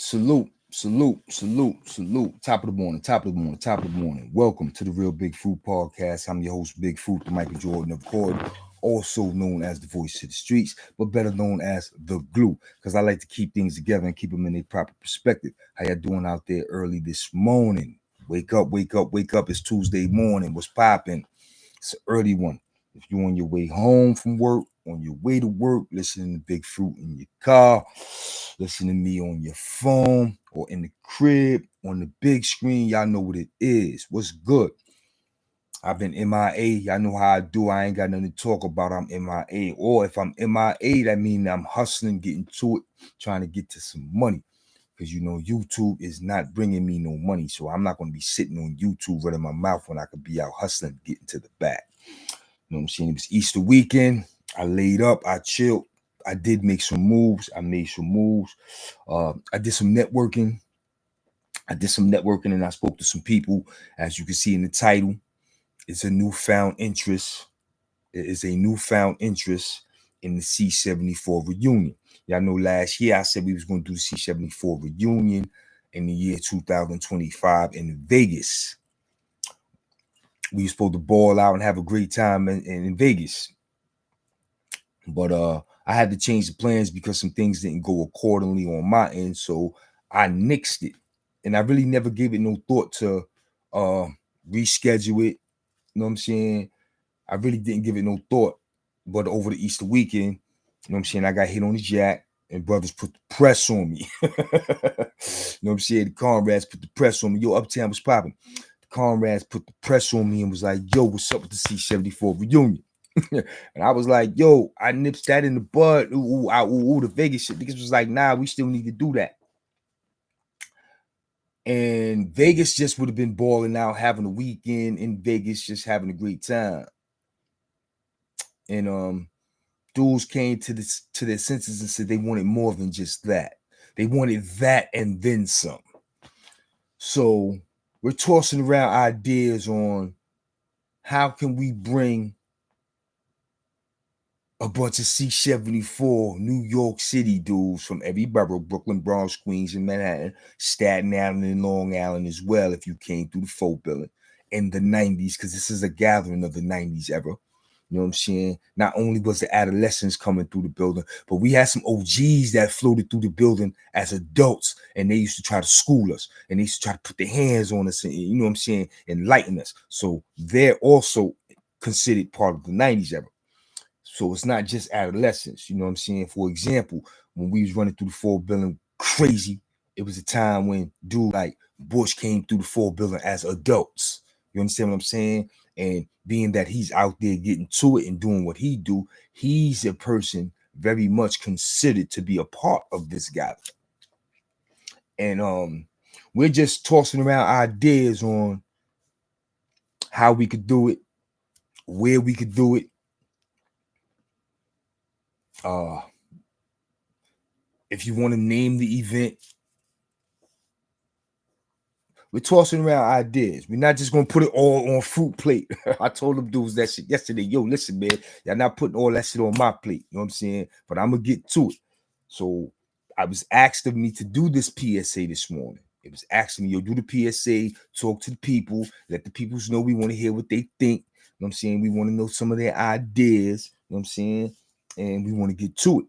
Salute, salute, salute, salute. Top of the morning, top of the morning, top of the morning. Welcome to the Real Big Fruit Podcast. I'm your host, Big Fruit, the Michael Jordan of Cord, also known as the voice to the streets, but better known as the glue, because I like to keep things together and keep them in their proper perspective. How y'all doing out there early this morning? Wake up, wake up, wake up. It's Tuesday morning. What's popping? It's an early one. If you're on your way home from work, on your way to work, listening to Big Fruit in your car, listening to me on your phone or in the crib, on the big screen, y'all know what it is. What's good? I've been MIA. Y'all know how I do. I ain't got nothing to talk about. I'm MIA. Or if I'm MIA, that means I'm hustling, getting to it, trying to get to some money. Because, you know, YouTube is not bringing me no money. So I'm not going to be sitting on YouTube running my mouth when I could be out hustling, getting to the back. You know what I'm saying? It was Easter weekend. I laid up. I chilled. I did make some moves. I made some moves. I did some networking. And I spoke to some people. As you can see in the title, it's a newfound interest. It is a newfound interest in the C74 reunion. Y'all know last year I said we was going to do the C74 reunion in the year 2025 in Vegas. We were supposed to ball out and have a great time in Vegas. But I had to change the plans because some things didn't go accordingly on my end. So I nixed it. And I really never gave it no thought to reschedule it. You know what I'm saying? I really didn't give it no thought. But over the Easter weekend, you know what I'm saying, I got hit on the jack and brothers put the press on me. You know what I'm saying? The comrades put the press on me. Yo, Uptown was popping. The comrades put the press on me and was like, yo, what's up with the C74 reunion? And I was like, yo, I nipped that in the bud. Ooh, the Vegas shit. Niggas was like, nah, we still need to do that. And Vegas just would have been balling out, having a weekend in Vegas, just having a great time. And dudes came to their senses and said they wanted more than just that. They wanted that and then some. So we're tossing around ideas on how can we bring a bunch of C74 New York City dudes from every borough, Brooklyn, Bronx, Queens, and Manhattan, Staten Island, and Long Island as well, if you came through the folk building in the 90s, because this is a gathering of the 90s era. You know what I'm saying? Not only was the adolescents coming through the building, but we had some OGs that floated through the building as adults, and they used to try to school us, and they used to try to put their hands on us, and, you know what I'm saying, enlighten us. So they're also considered part of the 90s era. So it's not just adolescents, you know what I'm saying? For example, when we was running through the full building crazy, it was a time when dude like Bush came through the full building as adults. You understand what I'm saying? And being that he's out there getting to it and doing what he do, he's a person very much considered to be a part of this gathering. And we're just tossing around ideas on how we could do it, where we could do it. If you want to name the event, we're tossing around ideas. We're not just gonna put it all on fruit plate. I told them dudes that shit yesterday. Yo, listen, man, y'all not putting all that shit on my plate. You know what I'm saying? But I'm gonna get to it. So I was asked of me to do this PSA this morning. It was asking me, yo, do the PSA, talk to the people, let the people know we want to hear what they think. You know what I'm saying? We want to know some of their ideas. You know what I'm saying? And we want to get to it.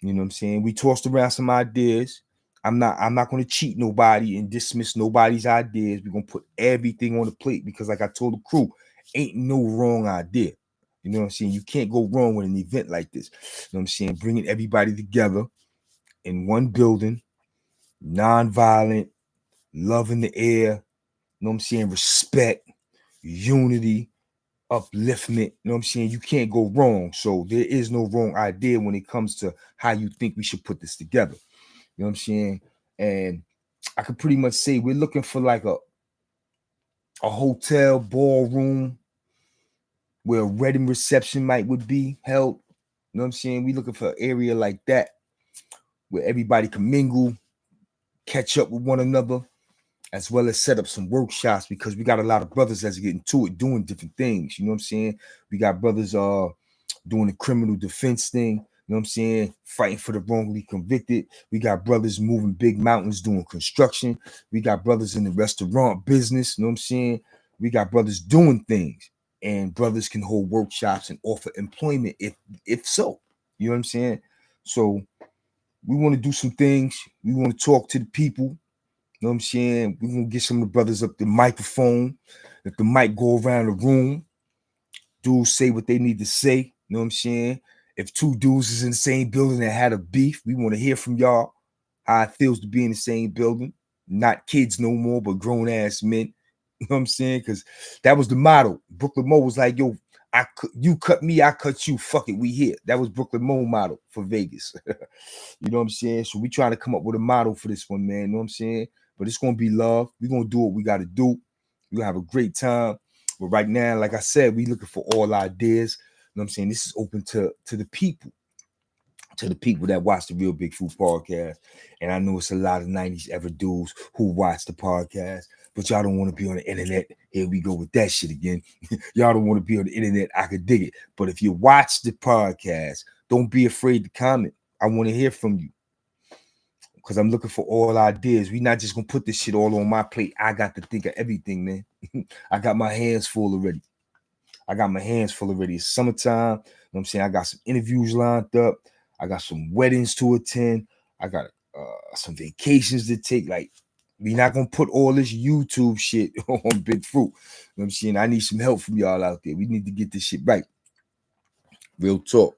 You know what I'm saying? We tossed around some ideas. I'm not going to cheat nobody and dismiss nobody's ideas. We're going to put everything on the plate because, like I told the crew, ain't no wrong idea. You know what I'm saying? You can't go wrong with an event like this. You know what I'm saying? Bringing everybody together in one building, nonviolent, love in the air, you know what I'm saying? Respect, unity, upliftment. You know what I'm saying? You can't go wrong. So there is no wrong idea when it comes to how you think we should put this together. You know what I'm saying? And I could pretty much say we're looking for like a hotel ballroom where a wedding reception would be held. You know what I'm saying? We looking for an area like that where everybody can mingle, catch up with one another, as well as set up some workshops because we got a lot of brothers that's getting to it, doing different things. You know what I'm saying? We got brothers doing the criminal defense thing. You know what I'm saying? Fighting for the wrongly convicted. We got brothers moving big mountains doing construction. We got brothers in the restaurant business. You know what I'm saying? We got brothers doing things. And brothers can hold workshops and offer employment if so. You know what I'm saying? So we want to do some things. We want to talk to the people. You know what I'm saying? We're going to get some of the brothers up the microphone. If the mic go around the room, dudes say what they need to say. You know what I'm saying? If two dudes is in the same building that had a beef, we want to hear from y'all how it feels to be in the same building. Not kids no more, but grown-ass men. You know what I'm saying? Because that was the motto. Brooklyn Mo was like, yo, you cut me, I cut you. Fuck it, we here. That was Brooklyn Mo motto for Vegas. You know what I'm saying? So we trying to come up with a model for this one, man. You know what I'm saying? But it's going to be love. We're going to do what we got to do. We're going to have a great time. But right now, like I said, we looking for all ideas. You know what I'm saying? This is open to the people that watch the Real Big Food podcast. And I know it's a lot of 90s ever dudes who watch the podcast, but y'all don't want to be on the internet. Here we go with that shit again. Y'all don't want to be on the internet. I could dig it. But if you watch the podcast, don't be afraid to comment. I want to hear from you, because I'm looking for all ideas. We're not just going to put this shit all on my plate. I got to think of everything, man. I got my hands full already. It's summertime. You know what I'm saying? I got some interviews lined up. I got some weddings to attend. I got some vacations to take. Like, we're not going to put all this YouTube shit on Big Fruit. You know what I'm saying? I need some help from y'all out there. We need to get this shit right. Real talk.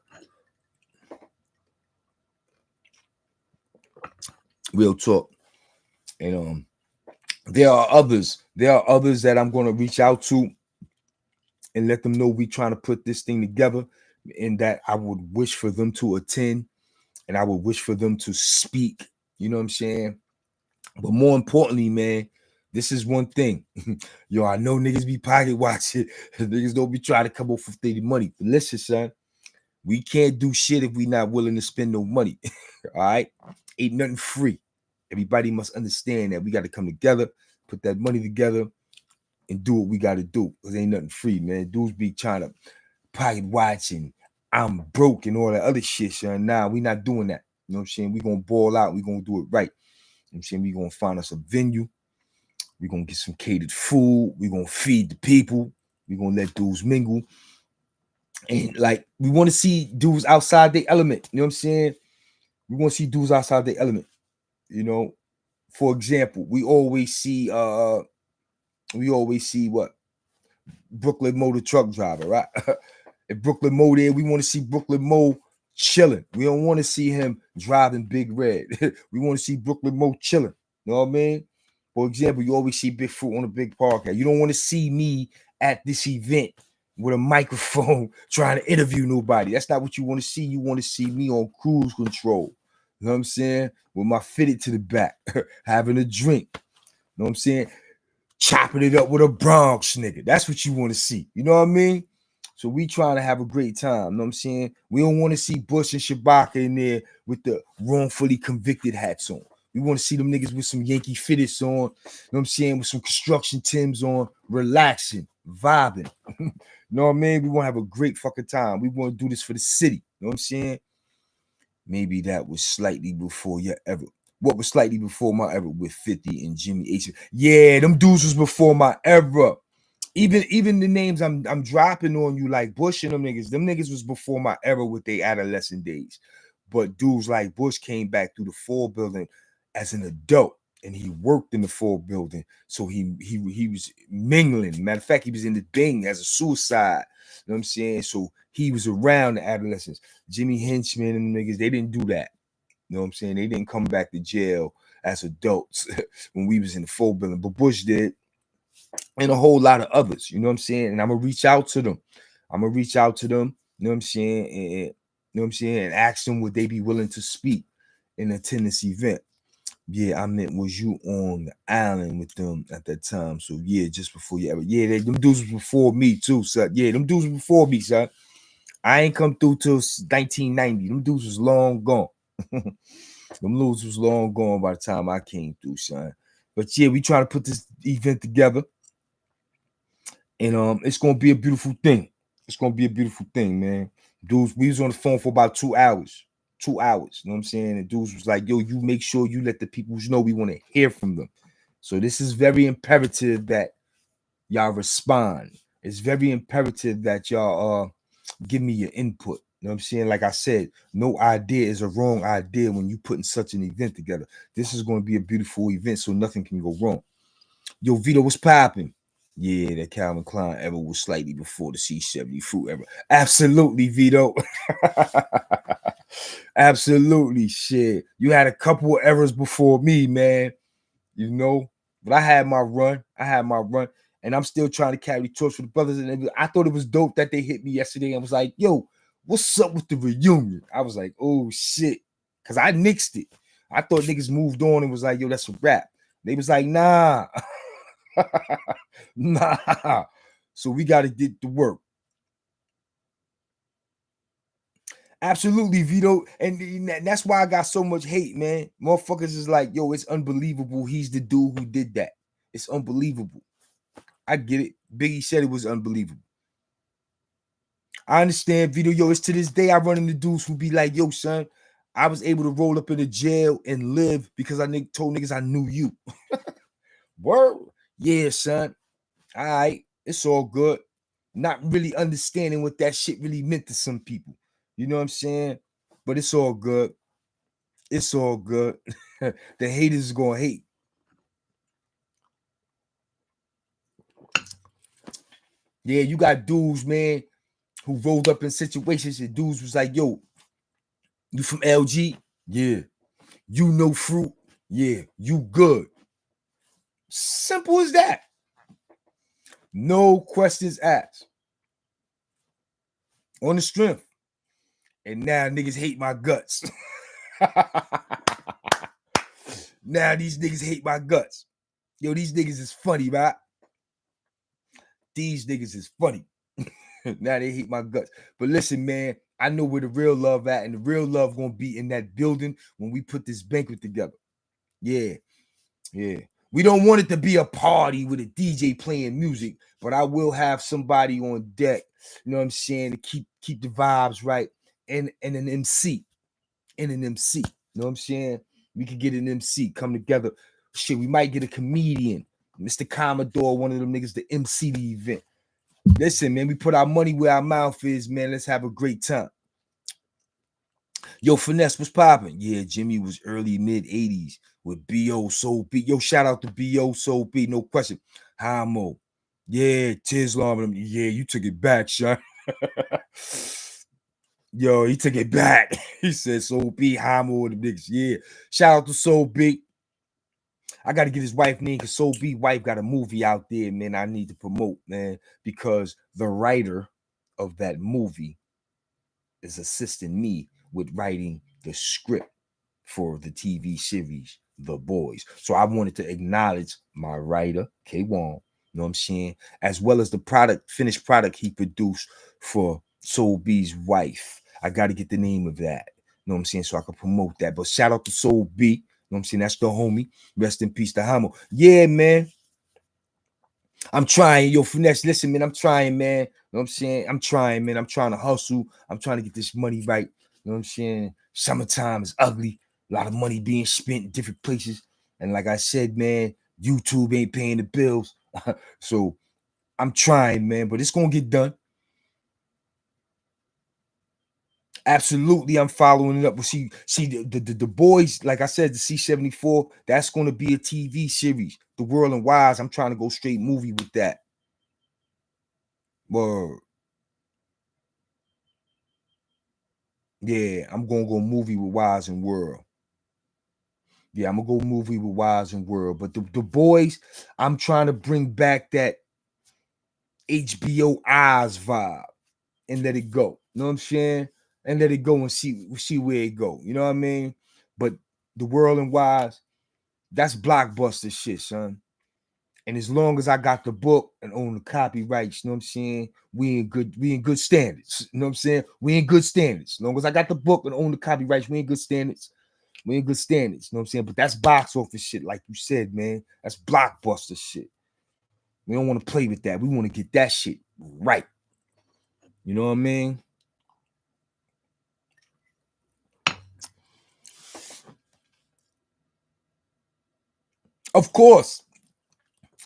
And there are others that I'm going to reach out to and let them know we trying to put this thing together, and that I would wish for them to attend and I would wish for them to speak. You know what I'm saying? But more importantly, man, this is one thing. Yo, I know niggas be pocket watching. Niggas don't be trying to come up with the money. But listen, son, we can't do shit if we not willing to spend no money. All right? Ain't nothing free. Everybody must understand that we got to come together, put that money together, and do what we got to do. Because ain't nothing free, man. Dudes be trying to pocket watch and I'm broke and all that other shit, son. Nah, we not doing that. You know what I'm saying? We going to ball out. We going to do it right. You know what I'm saying? We going to find us a venue. We going to get some catered food. We going to feed the people. We going to let dudes mingle. And like, we want to see dudes outside their element. You know what I'm saying? We want to see dudes outside their element. You know, for example, we always see what? Brooklyn Mo, the truck driver, right? If Brooklyn Mo there, we want to see Brooklyn Mo chilling. We don't want to see him driving Big Red. We want to see Brooklyn Mo chilling. You know what I mean? For example, you always see Big Fruit on a big podcast. You don't want to see me at this event with a microphone trying to interview nobody. That's not what you want to see. You want to see me on cruise control. You know what I'm saying? With my fitted to the back, having a drink. You know what I'm saying? Chopping it up with a BRUNCH nigga. That's what you want to see. You know what I mean? So we trying to have a great time. You know what I'm saying? We don't want to see Bush and Shabaka in there with the wrongfully convicted hats on. We want to see them niggas with some Yankee fitteds on. You know what I'm saying? With some construction Timbs on, relaxing, vibing. You know what I mean? We want to have a great fucking time. We want to do this for the city. You know what I'm saying? Maybe that was slightly before your ever. What was slightly before my era with 50 and Jimmy H. Yeah, them dudes was before my era. Even the names I'm dropping on you, like Bush and them niggas was before my era with their adolescent days. But dudes like Bush came back through the Ford building as an adult, and he worked in the Ford building. So he was mingling. Matter of fact, he was in the Bing as a suicide. You know what I'm saying? So he was around the adolescents. Jimmy Henchman and them niggas, they didn't do that. You know what I'm saying? They didn't come back to jail as adults when we was in the Ford building. But Bush did. And a whole lot of others, you know what I'm saying? And I'm gonna reach out to them. You know what I'm saying? And, you know what I'm saying? And ask them would they be willing to speak and attend this event. Yeah, I meant was you on the island with them at that time? So yeah, just before you ever. Yeah, them dudes was before me too, son. Yeah, them dudes was before me, son. I ain't come through till 1990. Them dudes was long gone. Them dudes was long gone by the time I came through, son. But yeah, we trying to put this event together. And it's gonna be a beautiful thing. It's gonna be a beautiful thing, man. Dudes, we was on the phone for about 2 hours. 2 hours. You know what I'm saying? And dudes was like, yo, you make sure you let the people know we want to hear from them. So this is very imperative that y'all respond. It's very imperative that y'all give me your input. You know what I'm saying? Like I said, no idea is a wrong idea when you putting such an event together. This is going to be a beautiful event, so nothing can go wrong. Yo, Vito, what's popping? Yeah, that Calvin Klein ever was slightly before the C74 ever. Absolutely, Vito. Absolutely, shit. You had a couple of errors before me, man. You know, but I had my run. And I'm still trying to carry the torch for the brothers. And I thought it was dope that they hit me yesterday and was like, yo, what's up with the reunion? I was like, oh shit. Cause I nixed it. I thought niggas moved on and was like, yo, that's a wrap. They was like, nah. Nah. So we got to get to work. Absolutely, Vito. And that's why I got so much hate, man. Motherfuckers is like, yo, it's unbelievable. He's the dude who did that. It's unbelievable. I get it. Biggie said it was unbelievable. I understand, Vito. Yo, it's to this day I run into dudes who be like, yo, son, I was able to roll up in a jail and live because I told niggas I knew you. Word? Yeah, son. All right. It's all good. Not really understanding what that shit really meant to some people. You know what I'm saying? But it's all good. It's all good. The haters is gonna hate. Yeah, you got dudes, man, who rolled up in situations and dudes was like, yo, you from LG? Yeah. You know fruit? Yeah. You good. Simple as that. No questions asked. On the strength. And now niggas hate my guts. Now these niggas hate my guts. Yo, these niggas is funny, right? These niggas is funny. Now they hate my guts. But listen, man, I know where the real love at, and the real love gonna be in that building when we put this banquet together. Yeah, yeah. We don't want it to be a party with a DJ playing music, but I will have somebody on deck, you know what I'm saying, to keep the vibes right, and an MC. And an MC. You know what I'm saying? We could get an MC come together. Shit, we might get a comedian, Mr. Commodore, one of them niggas to MC the event. Listen, man, we put our money where our mouth is, man. Let's have a great time. Yo, Finesse was popping. Yeah, Jimmy was early mid 80s with B.O. Soul B. Yo, shout out to B.O. Soul B, no question. Hamo. Yeah, Tislam. Yeah, you took it back, son. Yo, he took it back. He said Soul B, Hamo, the niggas. Yeah. Shout out to Soul B. I got to get his wife name because Soul B wife got a movie out there, man. I need to promote, man, because the writer of that movie is assisting me with writing the script for the TV series The Boys. So I wanted to acknowledge my writer, K. Wong, you know what I'm saying, as well as the finished product he produced for Soul B's wife. I got to get the name of that, you know what I'm saying, so I can promote that. But shout out to Soul B, you know what I'm saying, that's the homie. Rest in peace to Hamo. Yeah, man. I'm trying, yo, Finesse. Listen, man, I'm trying, man. You know what I'm saying? I'm trying, man. I'm trying to hustle. I'm trying to get this money right. You know what I'm saying? Summertime is ugly. A lot of money being spent in different places. And like I said, man, YouTube ain't paying the bills. So I'm trying, man, but it's going to get done. Absolutely, I'm following it up. But see the boys, like I said, the C74, that's going to be a TV series. The World and Wise, I'm trying to go straight movie with that. Word. Yeah, I'm gonna go movie with Wise and World. Yeah, I'm gonna go movie with Wise and World. But the boys, I'm trying to bring back that HBO Eyes vibe and let it go. You know what I'm saying? And let it go and see where it go. You know what I mean? But the World and Wise, that's blockbuster shit, son. And as long as I got the book and own the copyrights, you know what I'm saying? We in good standards. You know what I'm saying? We in good standards. As long as I got the book and own the copyrights, we in good standards. We in good standards. You know what I'm saying? But that's box office shit, like you said, man. That's blockbuster shit. We don't want to play with that. We want to get that shit right. You know what I mean? Of course.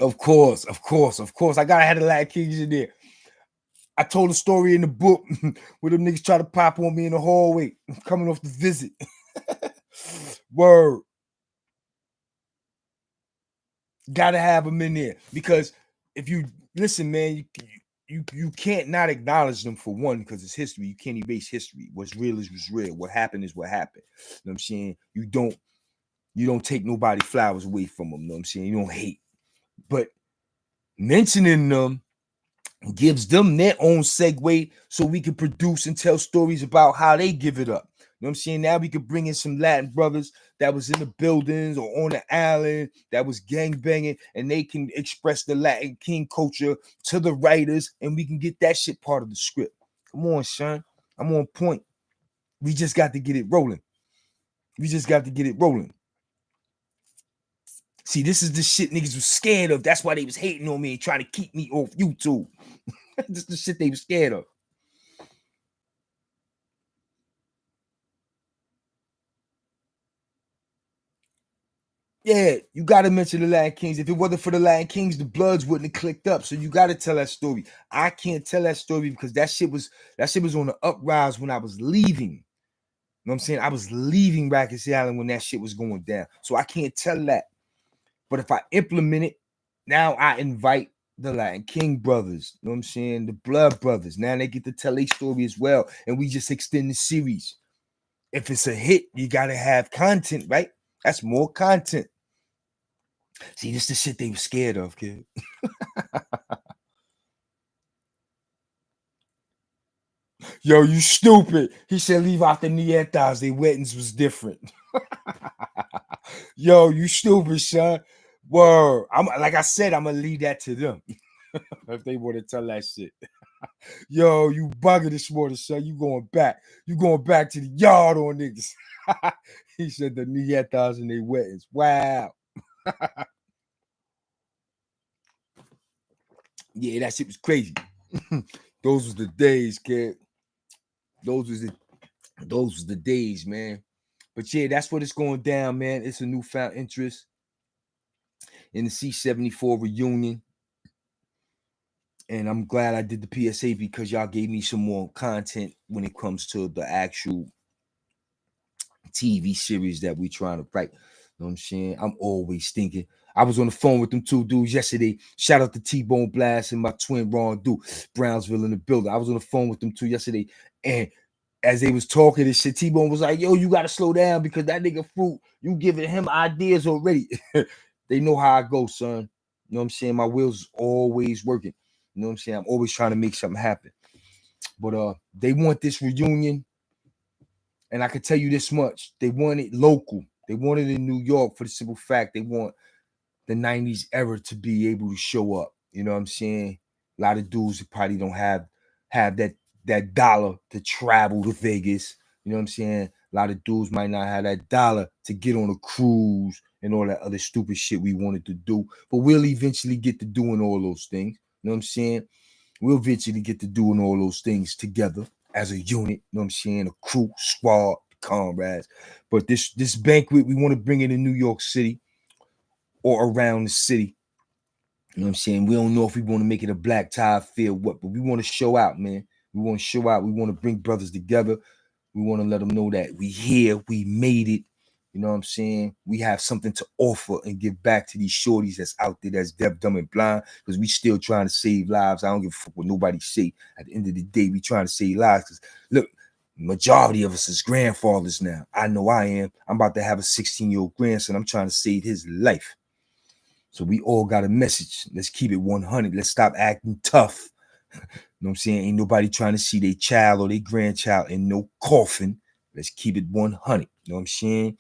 Of course. I gotta have the Latin Kings in there. I told a story in the book where them niggas try to pop on me in the hallway coming off the visit. Word. Gotta have them in there because if you listen, man, you can't not acknowledge them for one because it's history. You can't erase history. What's real is what's real. What happened is what happened. You know what I'm saying? You don't take nobody flowers away from them. You know what I'm saying? You don't hate, but mentioning them gives them their own segue so we can produce and tell stories about how they give it up. You know what I'm saying? Now we could bring in some Latin brothers that was in the buildings or on the island that was gang banging, and they can express the Latin King culture to the writers, and we can get that shit part of the script. Come on, son. I'm on point. We just got to get it rolling. See, this is the shit niggas was scared of. That's why they was hating on me and trying to keep me off YouTube. This is the shit they was scared of. Yeah, you got to mention the Latin Kings. If it wasn't for the Latin Kings, the Bloods wouldn't have clicked up. So you got to tell that story. I can't tell that story because that shit was on the uprise when I was leaving. You know what I'm saying? I was leaving Rikers Island when that shit was going down. So I can't tell that. But if I implement it, now I invite the Latin King brothers. You know what I'm saying? The Blood brothers. Now they get to tell their story as well. And we just extend the series. If it's a hit, you got to have content, right? That's more content. See, this is the shit they were scared of, kid. Yo, you stupid. He said leave out the nietas. Their weddings was different. Yo, you stupid, son. Word. I'm like I said, I'm gonna leave that to them. If they want to tell that shit. Yo, you bugging this morning, son. You going back. You going back to the yard on niggas. He said the nietas and their weddings. Wow. Yeah, that shit was crazy. Those was the days, kid. Those was the days, man. But yeah, that's what it's going down, man. It's a newfound interest in the C74 reunion. And I'm glad I did the PSA because y'all gave me some more content when it comes to the actual TV series that we trying to write. You know what I'm saying? I'm always thinking. I was on the phone with them two dudes yesterday. Shout out to T-Bone Blast and my twin Ron Duke, Brownsville in the building. I was on the phone with them two yesterday, and as they was talking this shit, T-Bone was like, yo, you got to slow down because that nigga Fruit, you giving him ideas already. They know how I go, son. You know what I'm saying? My wheels always working. You know what I'm saying? I'm always trying to make something happen. But they want this reunion. And I can tell you this much. They want it local. They want it in New York for the simple fact they want the 90s era to be able to show up. You know what I'm saying? A lot of dudes who probably don't have that dollar to travel to Vegas. You know what I'm saying? A lot of dudes might not have that dollar to get on a cruise and all that other stupid shit we wanted to do. But we'll eventually get to doing all those things. You know what I'm saying? We'll eventually get to doing all those things together as a unit. You know what I'm saying? A crew, squad, comrades. But this banquet, we want to bring it in New York City or around the city. You know what I'm saying? We don't know if we want to make it a black tie affair, what, but we want to show out, man. We want to show out. We want to bring brothers together. We want to let them know that we here, we made it. You know what I'm saying? We have something to offer and give back to these shorties that's out there that's deaf, dumb, and blind because we still trying to save lives. I don't give a fuck what nobody say. At the end of the day, we trying to save lives because, look, majority of us is grandfathers now. I know I am. I'm about to have a 16-year-old grandson. I'm trying to save his life. So we all got a message. Let's keep it 100. Let's stop acting tough. You know what I'm saying? Ain't nobody trying to see their child or their grandchild in no coffin. Let's keep it 100. You know what I'm saying?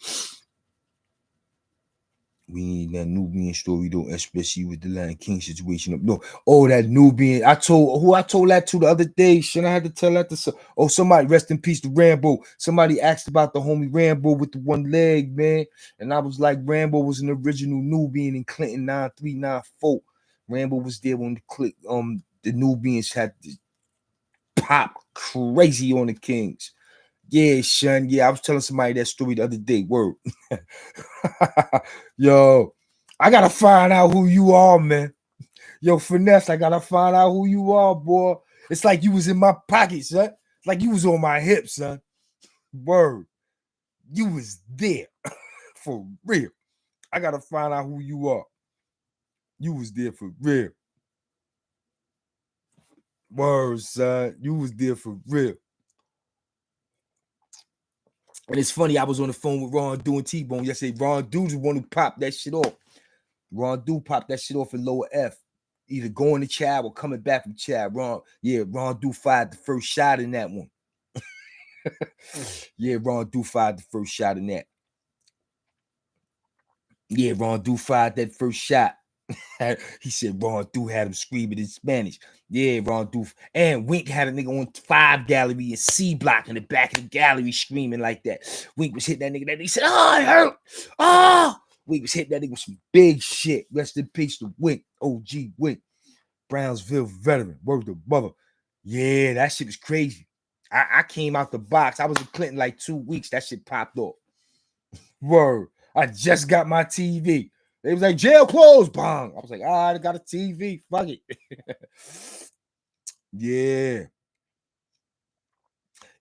We need that Nubian story though, especially with the Lion King situation. No, oh, that Nubian. I told that to the other day. Shouldn't I have to tell that to somebody, rest in peace to Rambo. Somebody asked about the homie Rambo with the one leg, man. And I was like, Rambo was an original Nubian in Clinton 9394. Rambo was there when the Nubians had to pop crazy on the Kings. Yeah, son. Yeah, I was telling somebody that story the other day. Word. Yo, I gotta find out who you are, man. Yo, Finesse, I gotta find out who you are, boy. It's like you was in my pocket, son. It's like you was on my hip, son. Word. You was there. For real. I gotta find out who you are. You was there for real. Word, son. You was there for real. And it's funny, I was on the phone with Ron doing T-Bone yesterday. Ron Dude's the one who popped that shit off. Ron Dude popped that shit off in lower F. Either going to Chad or coming back from Chad. Ron Dude fired the first shot in that one. Yeah, Ron Dude fired the first shot in that. Yeah, Ron Dude fired that first shot. He said Ron Dude had him screaming in Spanish. Yeah, Ron Dude. And Wink had a nigga on 5 gallery and C block in the back of the gallery screaming like that. Wink was hitting that nigga. He said, oh, it hurt. Oh. Wink was hitting that nigga with some big shit. Rest in peace to Wink. OG Wink. Brownsville veteran. Word to brother. Yeah, that shit was crazy. I came out the box. I was in Clinton like 2 weeks. That shit popped off. Word. I just got my TV. They was like, jail closed. Bang. I was like, I got a TV. Fuck it. Yeah.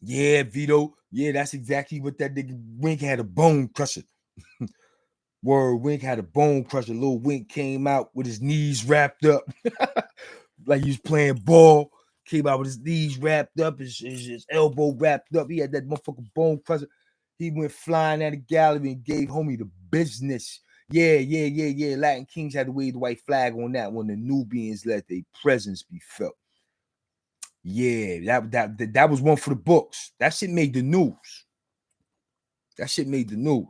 Yeah, Vito. Yeah, that's exactly what that nigga Wink had, a bone crusher. Word, Wink had a bone crusher. Little Wink came out with his knees wrapped up. Like he was playing ball. Came out with his knees wrapped up, his elbow wrapped up. He had that motherfucking bone crusher. He went flying at the gallery and gave homie the business. Yeah. Latin Kings had to wave the white flag on that one. The Nubians let their presence be felt. Yeah, that was one for the books. That shit made the news. That shit made the news.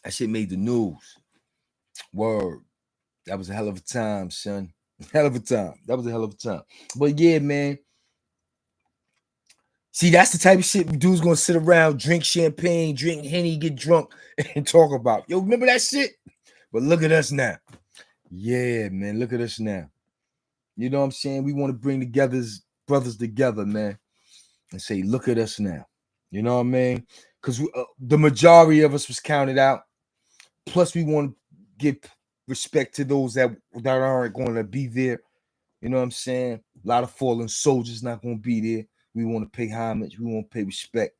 That shit made the news. Word. That was a hell of a time, son. Hell of a time. That was a hell of a time. But yeah, man. See, that's the type of shit dudes gonna sit around, drink champagne, drink Henny, get drunk, and talk about. Yo, remember that shit? But look at us now. Yeah, man. Look at us now. You know what I'm saying? We want to bring brothers together, man, and say, look at us now. You know what I mean? Because the majority of us was counted out. Plus, we want to give respect to those that aren't going to be there. You know what I'm saying? A lot of fallen soldiers not going to be there. We want to pay homage. We want to pay respect.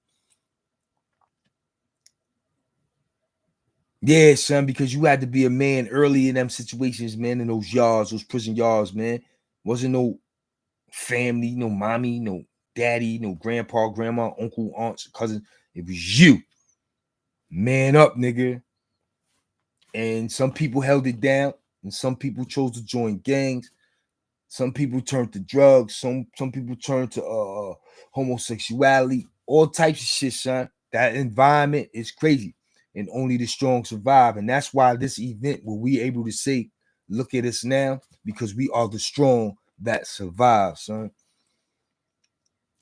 Yeah, son, because you had to be a man early in them situations, man, in those yards, those prison yards, man. Wasn't no family, no mommy, no daddy, no grandpa, grandma, uncle, aunts, cousins. It was you. Man up, nigga. And some people held it down, and some people chose to join gangs. Some people turned to drugs. Some people turned to homosexuality. All types of shit, son. That environment is crazy, and only the strong survive. And that's why this event, where we able to say, "Look at us now," because we are the strong that survive, son.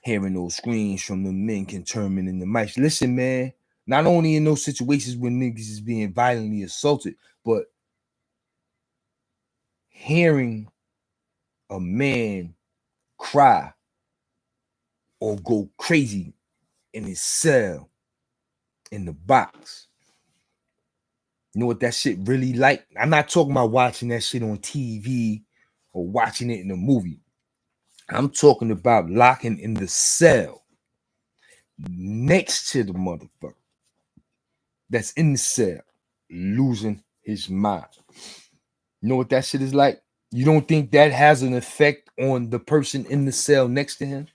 Hearing those screams from the men can turn men into mice. Listen, man. Not only in those situations when niggas is being violently assaulted, but hearing a man cry or go crazy in his cell in the box. You know what that shit really like? I'm not talking about watching that shit on TV or watching it in a movie. I'm talking about locking in the cell next to the motherfucker that's in the cell, losing his mind. You know what that shit is like? You don't think that has an effect on the person in the cell next to him?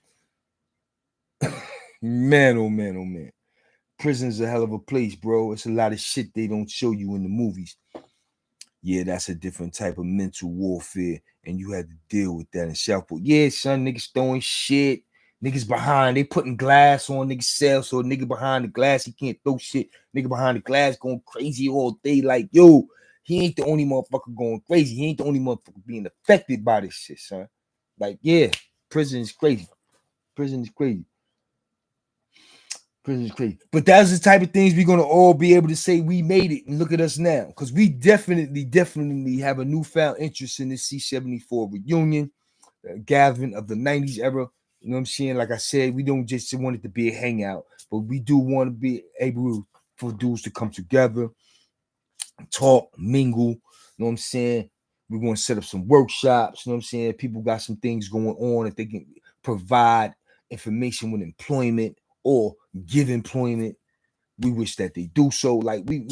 Man, oh man, oh man. Prison's a hell of a place, bro. It's a lot of shit they don't show you in the movies. Yeah, that's a different type of mental warfare, and you had to deal with that in Southport. Yeah, son, niggas throwing shit. Niggas behind, they putting glass on niggas' cell, so a nigga behind the glass, he can't throw shit. Nigga behind the glass going crazy all day, like, yo, he ain't the only motherfucker going crazy. He ain't the only motherfucker being affected by this shit, son. Like, yeah, prison is crazy. Prison is crazy. Prison is crazy. But that's the type of things we're going to all be able to say we made it, and look at us now. Because we definitely have a newfound interest in this C74 reunion, gathering of the 90s era. You know what I'm saying? Like I said, we don't just want it to be a hangout, but we do want to be able for dudes to come together, talk, mingle. You know what I'm saying? We want to set up some workshops. You know what I'm saying? People got some things going on that they can provide information with employment or give employment. We wish that they do so. Like we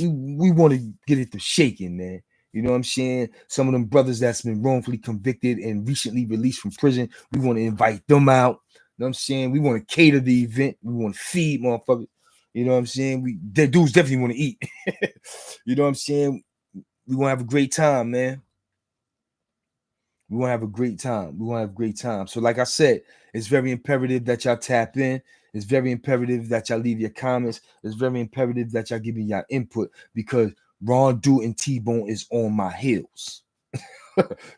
want to get it to shaking, man. You know what I'm saying? Some of them brothers that's been wrongfully convicted and recently released from prison, we want to invite them out. You know what I'm saying? We want to cater the event. We want to feed motherfuckers. You know what I'm saying? The dudes definitely want to eat. You know what I'm saying? We want to have a great time, man. We want to have a great time. We want to have a great time. So, like I said, it's very imperative that y'all tap in. It's very imperative that y'all leave your comments. It's very imperative that y'all give me your input because Ron Do and T-Bone is on my heels.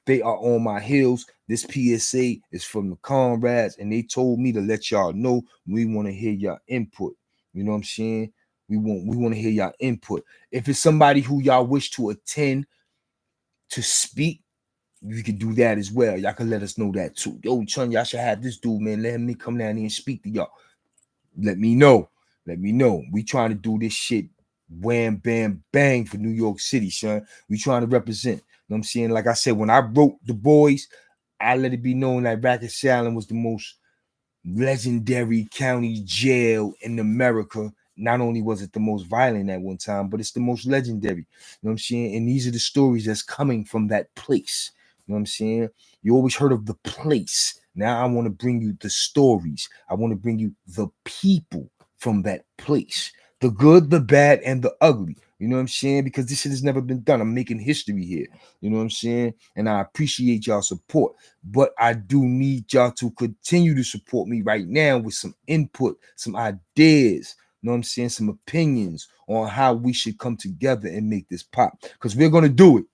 They are on my heels. This PSA is from the comrades, and they told me to let y'all know we want to hear your input. You know what I'm saying? We want to hear your input. If it's somebody who y'all wish to attend to speak, you can do that as well. Y'all can let us know that too. Yo, Chun, y'all should have this dude, man. Let him come down here and speak to y'all. Let me know. Let me know. We trying to do this shit wham, bam, bang for New York City, son. We trying to represent. You know what I'm saying? Like I said, when I wrote The Boys, I let it be known that Rikers Island was the most legendary county jail in America. Not only was it the most violent at one time, but it's the most legendary. You know what I'm saying? And these are the stories that's coming from that place. You know what I'm saying? You always heard of the place. Now I want to bring you the stories. I want to bring you the people from that place. The good, the bad, and the ugly. You know what I'm saying? Because this shit has never been done. I'm making history here. You know what I'm saying? And I appreciate y'all support. But I do need y'all to continue to support me right now with some input, some ideas. You know what I'm saying? Some opinions on how we should come together and make this pop. Because we're going to do it.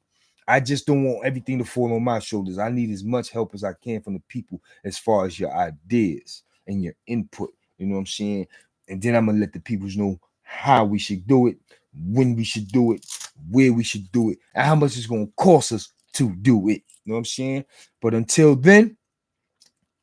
I just don't want everything to fall on my shoulders. I need as much help as I can from the people as far as your ideas and your input. You know what I'm saying? And then I'm going to let the people know how we should do it, when we should do it, where we should do it, and how much it's going to cost us to do it. You know what I'm saying? But until then,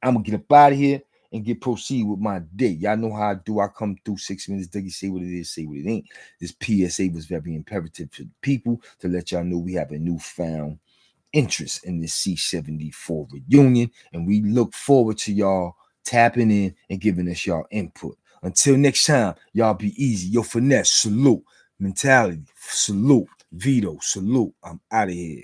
I'm going to get up out of here and proceed with my day. Y'all know how I do. I come through 6 minutes, Dougie, say what it is, say what it ain't. This PSA was very imperative to the people to let y'all know we have a newfound interest in this C74 reunion, and we look forward to y'all tapping in and giving us y'all input. Until next time, y'all be easy. Yo, finesse, salute. Mentality, salute. Vito, salute. I'm out of here.